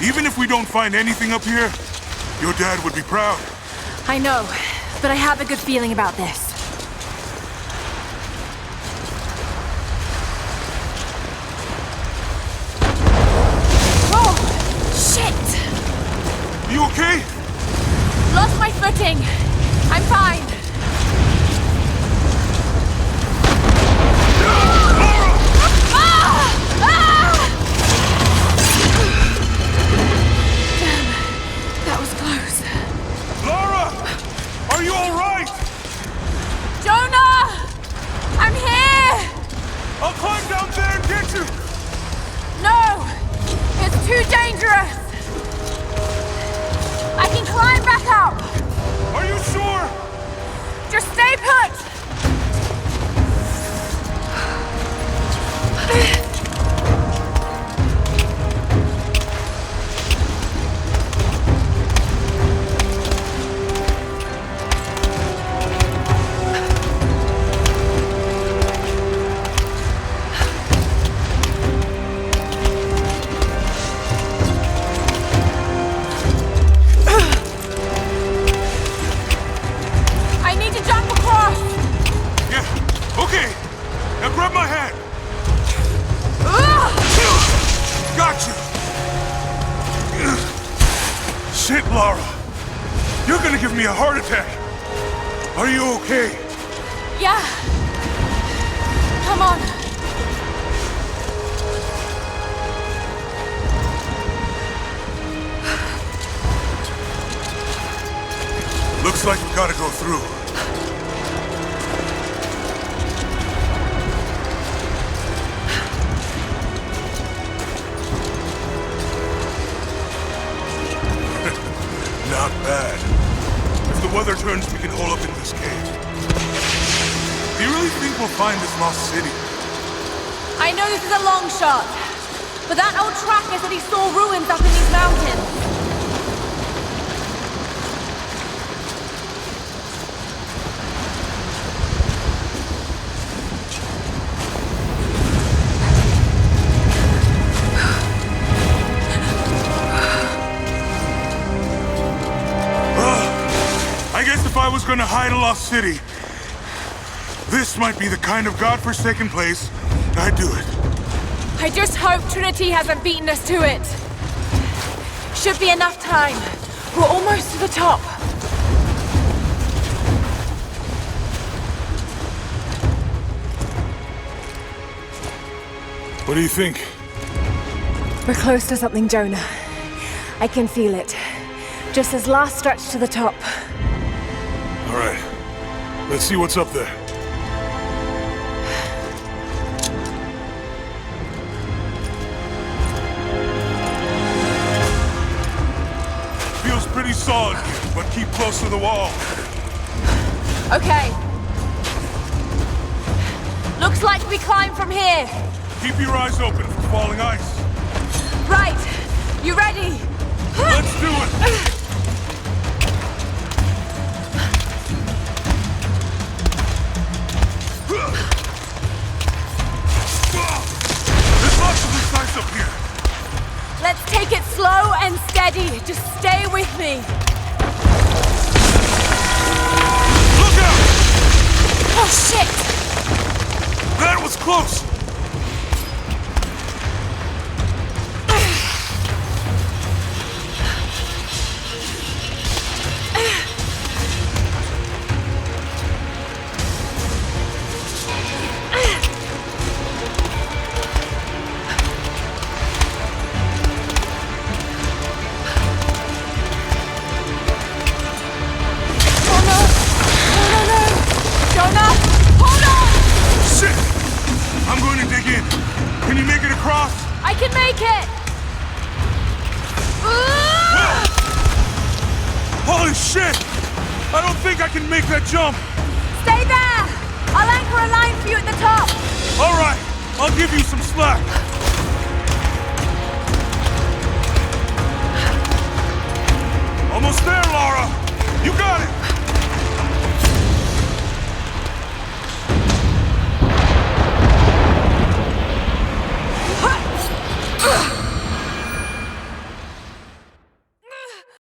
Even if we don't find anything up here, your dad would be proud. I know, but I have a good feeling about this. Oh, shit! You okay? Lost my footing. I'm fine. Are you all right? Jonah! I'm here! I'll climb down there and get you! No! It's too dangerous! I can climb back up! Are you sure? Just stay put! Shit, Lara! You're gonna give me a heart attack! Are you okay? Yeah. Come on. Looks like we gotta go through. Not bad. If the weather turns, we can hole up in this cave. Do you really think we'll find this lost city? I know this is a long shot, but that old tracker said he saw ruins up in these mountains. If I was gonna hide a lost city, this might be the kind of godforsaken place I'd do it. I just hope Trinity hasn't beaten us to it. Should be enough time. We're almost to the top. What do you think? We're close to something, Jonah. I can feel it. Just this last stretch to the top. All right. Let's see what's up there. Feels pretty solid here, but keep close to the wall. Okay. Looks like we climb from here. Keep your eyes open for falling ice. Right. You ready? Let's do it! There's lots of this ice up here. Let's take it slow and steady. Just stay with me. Look out! Oh, shit! That was close! Can you make it across? I can make it! Whoa. Holy shit! I don't think I can make that jump! Stay there! I'll anchor a line for you at the top! Alright, I'll give you some slack. Almost there, Lara! You got it!